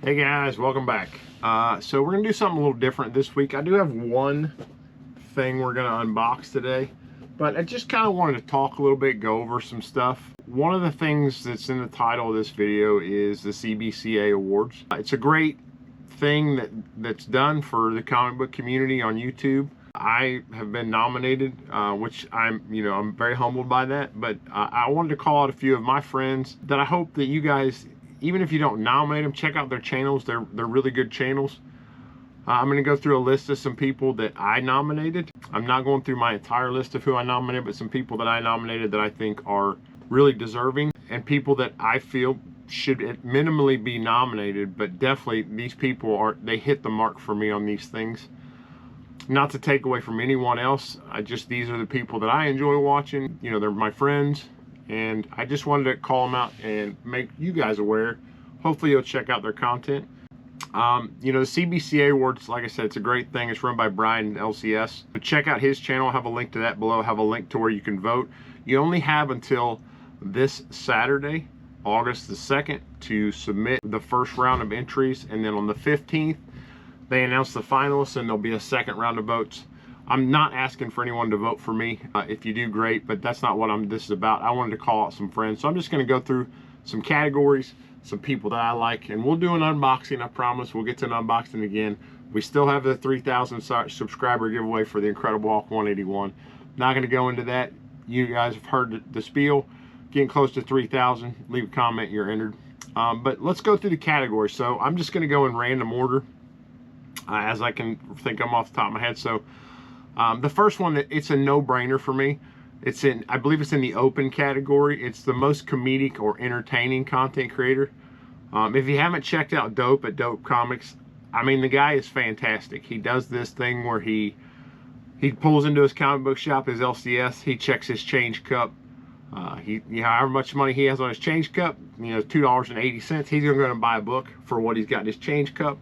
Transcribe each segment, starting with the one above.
Hey guys, welcome back. So we're gonna do something a little different this week. I do have one thing we're gonna unbox today, but I just kind of wanted to talk a little bit, go over some stuff. One of the things that's in the title of this video is the CBCA Awards. It's a great thing that's done for the comic book community on YouTube. I have been nominated, which I'm very humbled by that, but I wanted to call out a few of my friends that I hope that you guys, even if you don't nominate them, check out their channels. They're really good channels. I'm going to go through a list of some people that I nominated. I'm not going through my entire list of who I nominated, but some people that I nominated that I think are really deserving, and people that I feel should minimally be nominated, but definitely these people they hit the mark for me on these things. Not to take away from anyone else, these are the people that I enjoy watching. You know, they're my friends, and I just wanted to call them out and make you guys aware. Hopefully you'll check out their content. You know, the CBCA Awards, like I said, it's a great thing. It's run by Brian LCS. But check out his channel. I'll have a link to that below. I'll have a link to where you can vote. You only have until this Saturday, August the 2nd, to submit the first round of entries, and then on the 15th they announce the finalists, and there'll be a second round of votes. I'm not asking for anyone to vote for me. If you do, great, but that's not what this is about. I wanted to call out some friends, so I'm just going to go through some categories, some people that I like, and we'll do an unboxing. I promise we'll get to an unboxing again. We still have the 3,000 subscriber giveaway for the Incredible Hulk 181. Not going to go into that. You guys have heard the spiel. Getting close to 3,000. Leave a comment, you're entered. But let's go through the categories. So I'm just going to go in random order as I can think them off the top of my head. So the first one, it's a no-brainer for me. I believe it's in the open category. It's the most comedic or entertaining content creator. If you haven't checked out Dope at Dope Comics, I mean, the guy is fantastic. He does this thing where he pulls into his comic book shop, his LCS, he checks his change cup. However much money he has on his change cup, $2.80, he's going to buy a book for what he's got in his change cup.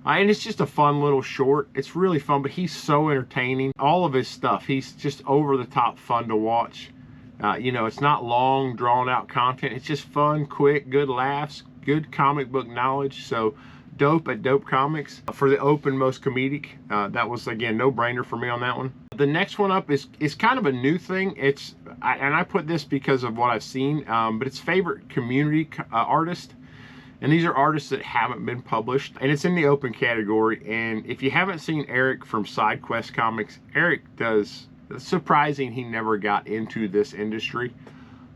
And it's just a fun little short. It's really fun, but he's so entertaining. All of his stuff, he's just over the top fun to watch. It's not long, drawn out content. It's just fun, quick, good laughs, good comic book knowledge. So Dope at Dope Comics for the open most comedic. That was, again, no brainer for me on that one. The next one up is kind of a new thing. I put this because of what I've seen, but it's favorite community artist. And these are artists that haven't been published, and it's in the open category. And if you haven't seen Eric from SideQuest Comics, Eric it's surprising he never got into this industry.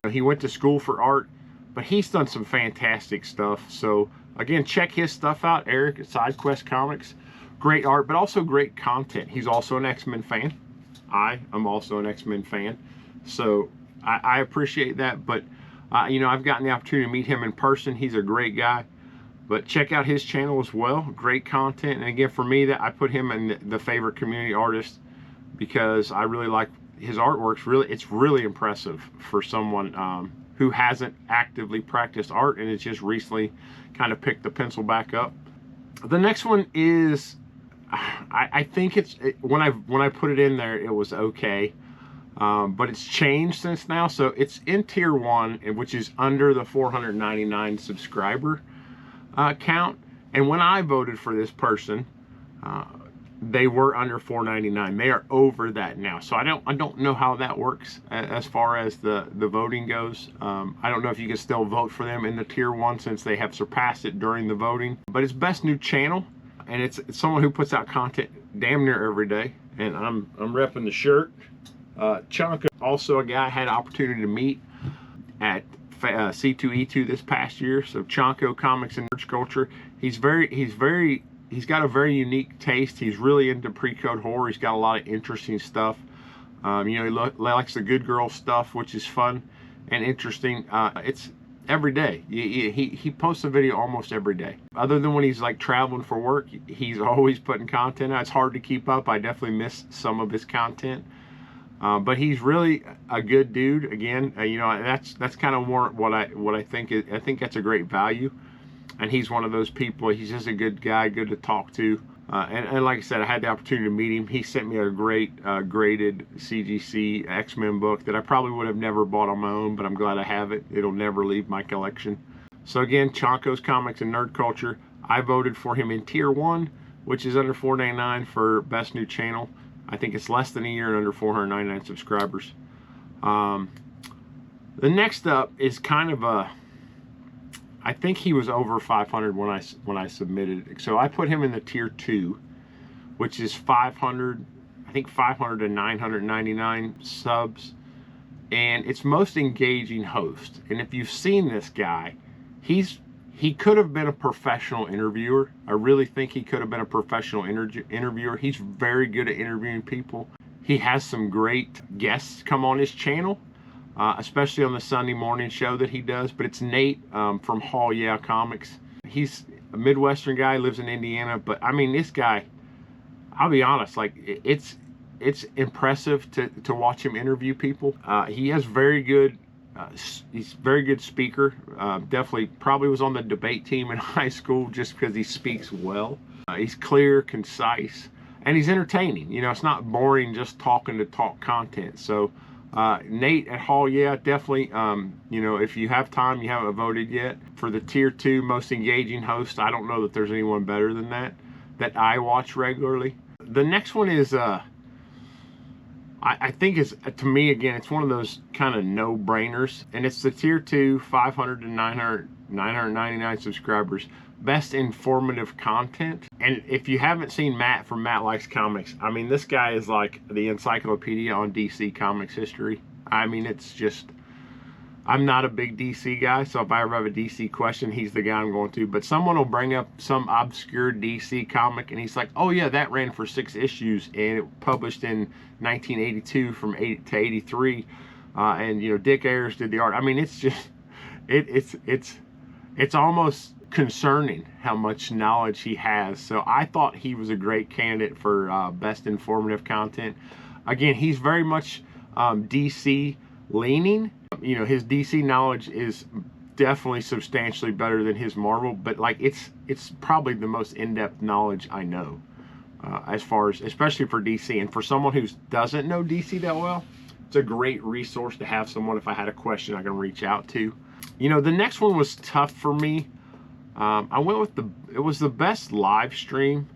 He went to school for art, but he's done some fantastic stuff. So again, check his stuff out, Eric at SideQuest Comics. Great art, but also great content. He's also an X-Men fan. I am also an X-Men fan. So I appreciate that, but I've gotten the opportunity to meet him in person. He's a great guy, but check out his channel as well. Great content. And again, for me, that I put him in the favorite community artist because I really like his artwork. It's really impressive for someone who hasn't actively practiced art and has just recently kind of picked the pencil back up. The next one is, I think when I put it in there, it was okay. But it's changed since now, so it's in tier 1, which is under the 499 subscriber count. And when I voted for this person, they were under 499. They are over that now, so I don't know how that works as far as the voting goes. I don't know if you can still vote for them in the tier 1 since they have surpassed it during the voting. But it's best new channel, and it's someone who puts out content damn near every day. And I'm repping the shirt. Chonka, also a guy I had an opportunity to meet at C2E2 this past year. So Chonko Comics and Nerd Culture. He's got a very unique taste. He's really into pre-code horror. He's got a lot of interesting stuff. He likes the good girl stuff, which is fun and interesting. It's every day. He posts a video almost every day. Other than when he's like traveling for work, he's always putting content out. It's hard to keep up. I definitely miss some of his content. But he's really a good dude. Again, that's kind of more what I think. I think that's a great value, and he's one of those people. He's just a good guy, good to talk to. And like I said, I had the opportunity to meet him. He sent me a great graded CGC X-Men book that I probably would have never bought on my own, but I'm glad I have it. It'll never leave my collection. So again, Chonko's Comics and Nerd Culture. I voted for him in tier 1, which is under $4.99 for best new channel. I think it's less than a year and under 499 subscribers. The next up is kind of a, I think he was over 500 when I submitted. So I put him in the tier 2, which is 500, I think 500 to 999 subs. And it's most engaging host. And if you've seen this guy, he could have been a professional interviewer. I really think he could have been a professional interviewer. He's very good at interviewing people. He has some great guests come on his channel, especially on the Sunday morning show that he does. But it's Nate from Hall Yeah Comics. He's a Midwestern guy, lives in Indiana. But I mean, this guy, I'll be honest, like it's impressive to watch him interview people. He has very good. He's a very good speaker. Definitely probably was on the debate team in high school just because he speaks well. He's clear, concise, and he's entertaining. You know, it's not boring just talking to talk content. So Nate at Hall Yeah, definitely, you know, if you have time, you haven't voted yet. For the tier 2 most engaging host, I don't know that there's anyone better than that I watch regularly. The next one is I think is, to me, again, it's one of those kind of no-brainers, and it's the tier 2, 500 to 999 subscribers, best informative content. And if you haven't seen Matt from Matt Likes Comics, I mean, this guy is like the encyclopedia on DC Comics history. I mean, it's just, I'm not a big DC guy, so if I ever have a DC question, he's the guy I'm going to. But someone will bring up some obscure DC comic, and he's like, oh yeah, that ran for 6 issues, and it published in 1982 from 8 to 83. And, you know, Dick Ayers did the art. I mean, it's just, it's almost concerning how much knowledge he has. So I thought he was a great candidate for best informative content. Again, he's very much DC leaning. You know, his DC knowledge is definitely substantially better than his Marvel, but like it's probably the most in-depth knowledge I know, as far as, especially for DC. And for someone who doesn't know DC that well, it's a great resource to have someone, if I had a question, I can reach out to. You know, the next one was tough for me. I went with it was the best live stream,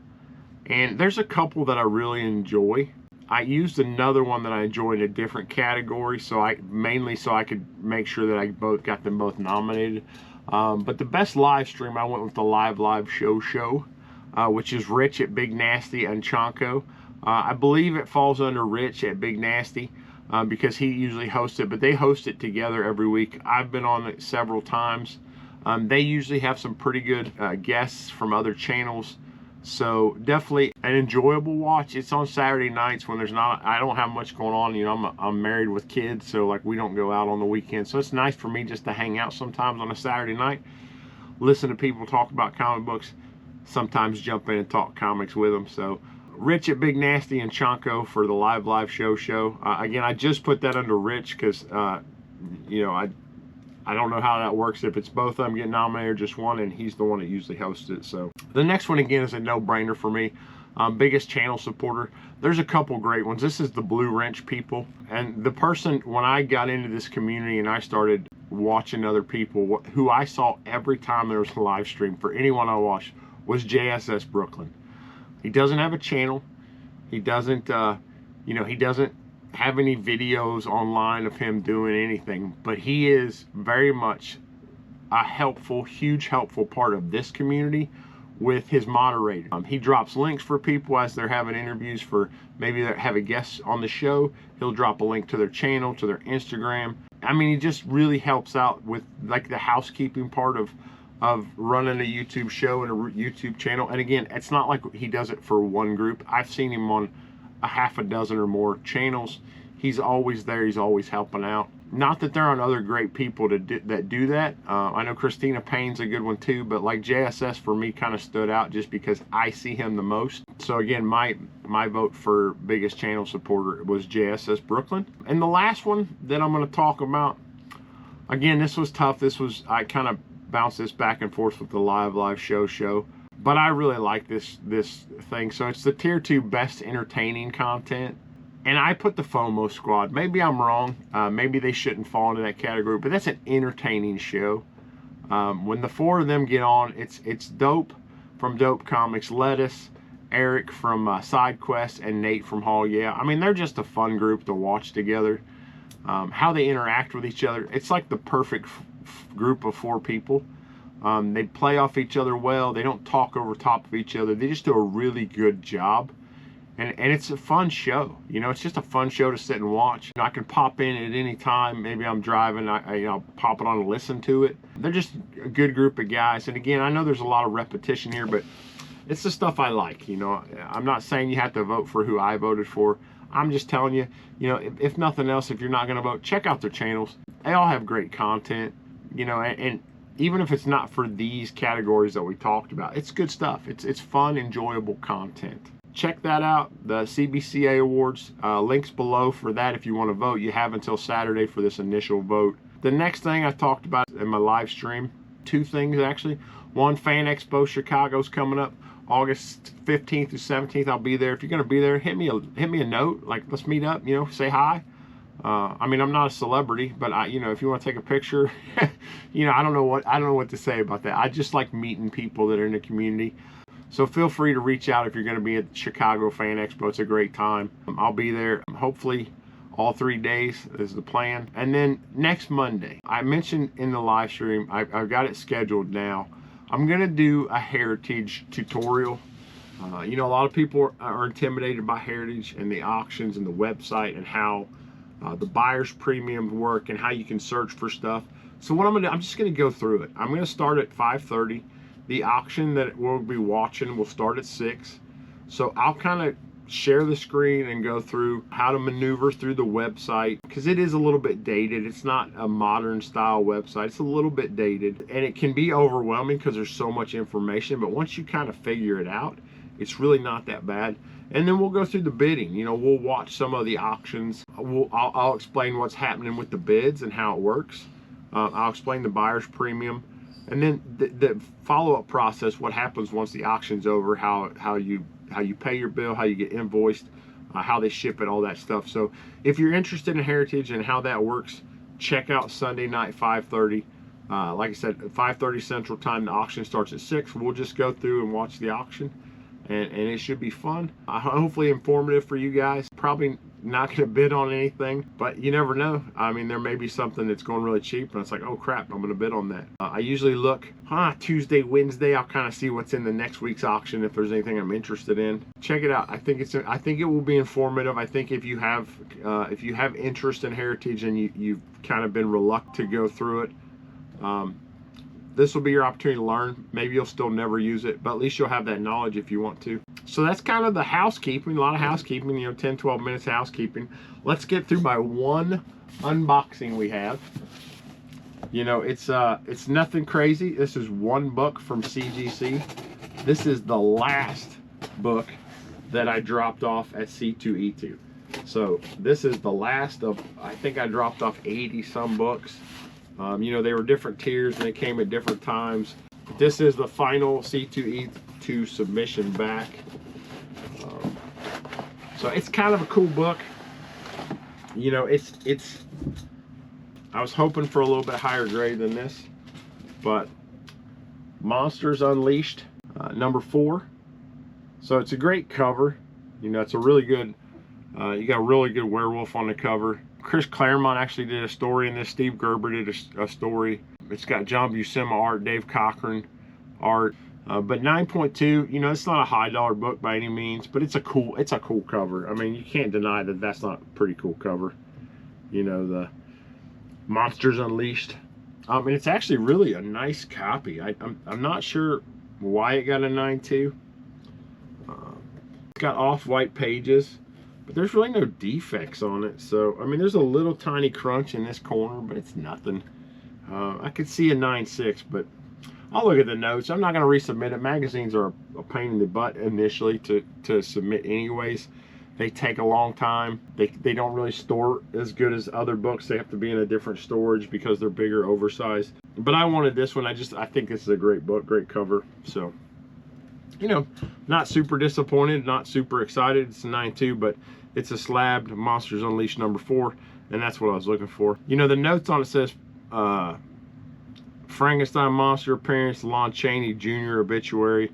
and there's a couple that I really enjoy. I used another one that I enjoy in a different category, so mainly so I could make sure that I got them both nominated. But the best live stream, I went with the Live Show, which is Rich at Big Nasty and Chanko. I believe it falls under Rich at Big Nasty because he usually hosts it, but they host it together every week. I've been on it several times. They usually have some pretty good guests from other channels. So definitely an enjoyable watch. It's on Saturday nights when I don't have much going on. You know, I'm married with kids, so like we don't go out on the weekends. So it's nice for me just to hang out sometimes on a Saturday night, listen to people talk about comic books, sometimes jump in and talk comics with them. So Rich at Big Nasty and Chanko for the Live Show. Again, I just put that under Rich because, you know, I don't know how that works, if it's both of them getting nominated or just one, and he's the one that usually hosts it. So the next one, again, is a no-brainer for me. Biggest channel supporter. There's a couple great ones. This is the Blue Wrench people. And the person, when I got into this community and I started watching other people, who I saw every time there was a live stream for anyone I watched, was JSS Brooklyn. He doesn't have a channel. He doesn't, you know, he doesn't have any videos online of him doing anything, but he is very much a huge helpful part of this community with his moderator. He drops links for people as they're having interviews, for maybe they have a guest on the show. He'll drop a link to their channel, to their Instagram. I mean, he just really helps out with like the housekeeping part of running a YouTube show and a YouTube channel. And again, it's not like he does it for one group. I've seen him on a half a dozen or more channels. He's always there. He's always helping out. Not that there aren't other great people that do that. I know Christina Payne's a good one too, but like JSS for me kind of stood out just because I see him the most. So again, my vote for biggest channel supporter was JSS Brooklyn. And the last one that I'm going to talk about, again, this was tough. I kind of bounced this back and forth with the live show. But I really like this thing. So it's the tier 2 best entertaining content. And I put the FOMO Squad. Maybe I'm wrong. Maybe they shouldn't fall into that category. But that's an entertaining show. When the 4 of them get on, it's dope. from Dope Comics, Lettuce, Eric from Side Quest, and Nate from Hall Yeah. I mean, they're just a fun group to watch together. How they interact with each other, it's like the perfect group of 4 people. They play off each other well. They don't talk over top of each other. They just do a really good job. And it's a fun show. You know, it's just a fun show to sit and watch. You know, I can pop in at any time. Maybe I'm driving, I'll pop it on and listen to it. They're just a good group of guys. And again, I know there's a lot of repetition here, but it's the stuff I like. You know, I'm not saying you have to vote for who I voted for. I'm just telling you, you know, if nothing else, if you're not going to vote, check out their channels. They all have great content, you know, and even if it's not for these categories that we talked about, it's good stuff. It's fun, enjoyable content. Check that out, the CBCA Awards. Links below for that if you want to vote. You have until Saturday for this initial vote. The next thing I talked about in my live stream, 2 things actually. One, FanExpo Chicago's coming up. August 15th through 17th, I'll be there. If you're going to be there, hit me a note. Like, let's meet up, you know, say hi. I mean, I'm not a celebrity, but you know, if you want to take a picture, you know, I don't know what to say about that. I just like meeting people that are in the community. So feel free to reach out if you're going to be at Chicago FanExpo. It's a great time. I'll be there. Hopefully all 3 days is the plan. And then next Monday, I mentioned in the live stream, I've got it scheduled now. I'm gonna do a heritage tutorial. You know, a lot of people are intimidated by heritage and the auctions and the website and how the buyer's premiums work and how you can search for stuff. So what I'm gonna do, I'm just gonna go through it. I'm gonna start at 5:30. The auction that we'll be watching will start at 6. So I'll kind of share the screen and go through how to maneuver through the website, because it is a little bit dated. It's not a modern style website. It's a little bit dated, and it can be overwhelming because there's so much information, but once you kind of figure it out, it's really not that bad. And then we'll go through the bidding. You know, we'll watch some of the auctions. I'll explain what's happening with the bids and how it works. I'll explain the buyer's premium, and then the follow-up process, what happens once the auction's over, how you pay your bill, how you get invoiced, how they ship it, all that stuff. So if you're interested in heritage and how that works, check out Sunday night, 5:30. Like I said, 5:30 Central Time. The auction starts at 6. We'll just go through and watch the auction, and it should be fun. Hopefully informative for you guys. Probably not going to bid on anything, but you never know. I mean, there may be something that's going really cheap, and it's like, oh crap, I'm going to bid on that. I usually look Tuesday, Wednesday. I'll kind of see what's in the next week's auction, if there's anything I'm interested in. Check it out. I think it will be informative. I think if you have interest in heritage and you've kind of been reluctant to go through it, this will be your opportunity to learn. Maybe you'll still never use it, but at least you'll have that knowledge if you want to. So that's kind of the housekeeping, a lot of housekeeping, you know, 10, 12 minutes housekeeping. Let's get through my one unboxing we have. You know, it's nothing crazy. This is one book from CGC. This is the last book that I dropped off at C2E2. So this is the last of, I think I dropped off 80 some books. You know, they were different tiers and they came at different times. This is the final C2E2 submission back. So it's kind of a cool book. You know, I was hoping for a little bit higher grade than this, but Monsters Unleashed, number 4. So it's a great cover. You know, it's a really good, you got a really good werewolf on the cover. Chris Claremont actually did a story in this. Steve Gerber did a story. It's got John Buscema art, Dave Cochran art. But 9.2, you know, it's not a high dollar book by any means, but it's a cool cover. I mean, you can't deny that that's not a pretty cool cover. You know, the Monsters Unleashed. And it's actually really a nice copy. I'm not sure why it got a 9.2. It's got off-white pages, but there's really no defects on it. So, I mean, there's a little tiny crunch in this corner, but it's nothing. I could see a 9.6, but I'll look at the notes. I'm not going to resubmit it. Magazines are a pain in the butt initially to submit anyways. They take a long time. They don't really store as good as other books. They have to be in a different storage because they're bigger, oversized. But I wanted this one. I think this is a great book, great cover. So, you know, not super disappointed, not super excited. It's a 9.2, but it's a slabbed Monsters Unleashed number 4, and that's what I was looking for. You know, the notes on it says Frankenstein monster appearance, Lon Chaney Jr. obituary,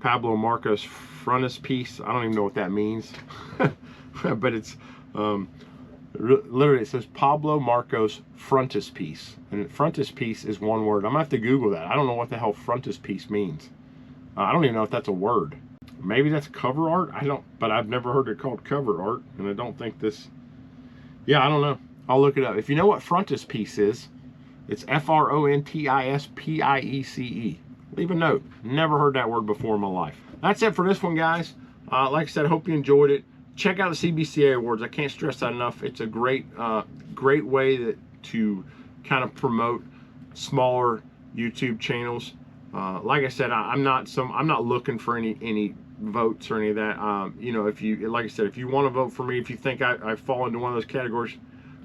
Pablo Marcos frontispiece. I don't even know what that means, but it's literally, it says Pablo Marcos frontispiece, and frontispiece is one word. I'm gonna have to Google that. I don't know what the hell frontispiece means. I don't even know if that's a word. Maybe that's cover art. I don't, but I've never heard it called cover art, and I don't think this. Yeah, I don't know. I'll look it up. If you know what frontispiece is, it's frontispiece. Leave a note. Never heard that word before in my life. That's it for this one, guys. Like I said, I hope you enjoyed it. Check out the CBCA Awards. I can't stress that enough. It's a great way to kind of promote smaller YouTube channels. Like I said, I'm not looking for any votes or any of that. You know, if you, like I said, if you want to vote for me, if you think I fall into one of those categories,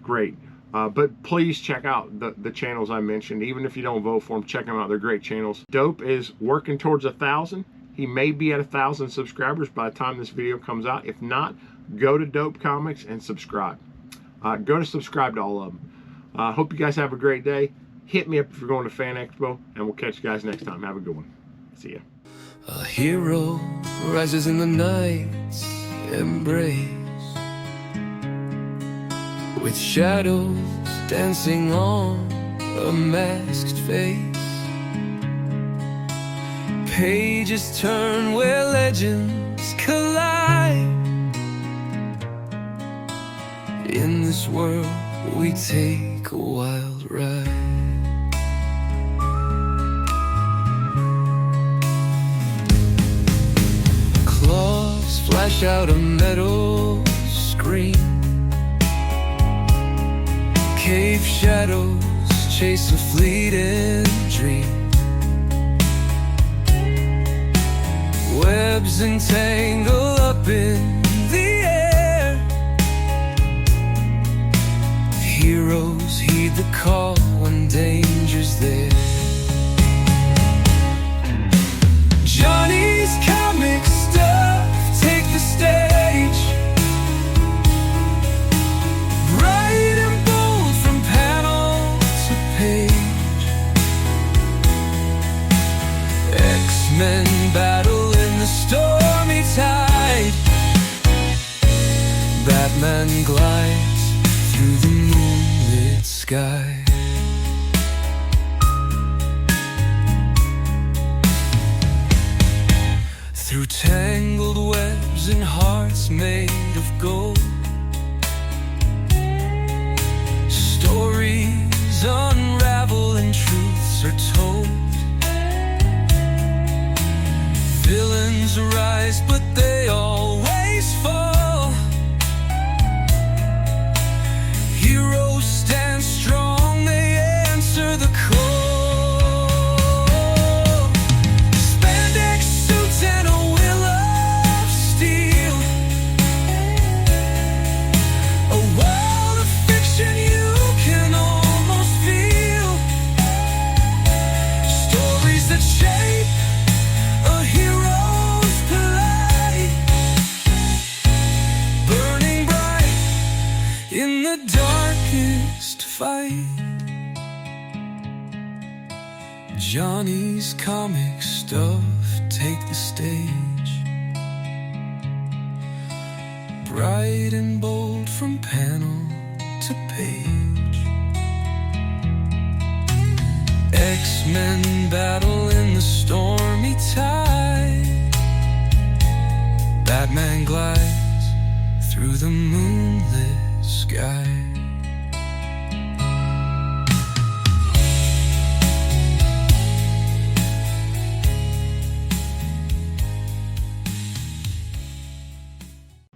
great. But please check out the channels I mentioned. Even if you don't vote for them, check them out. They're great channels. Dope is working towards 1,000. He may be at 1,000 subscribers by the time this video comes out. If not, go to Dope Comics and subscribe. Go to subscribe to all of them. Hope you guys have a great day. Hit me up if you're going to FanExpo, and we'll catch you guys next time. Have a good one. See ya. A hero rises in the night's embrace, with shadows dancing on a masked face. Pages turn where legends collide. In this world we take a wild ride. Claws flash out a metal screen. Cave shadows chase a fleeting dream. Webs entangle up in the air. Heroes heed the call when danger's there. Johnny's comic stuff take the stage. Bright and bold from panel to page. X-Men battle in the stormy tide. Batman glides through the moonlit sky. Through tangled webs and hearts made of gold, stories unravel and truths are told. Villains rise, but they always fall. Heroes stand strong, they answer the call. Spandex suits and a will of steel. A world of fiction you can almost feel. Stories that shape a hero's plight, burning bright in the darkest fight. Johnny's comic stuff take the stage. Bright and bold from panel to page. X-Men battle in the stormy tide. Batman glides through the moon.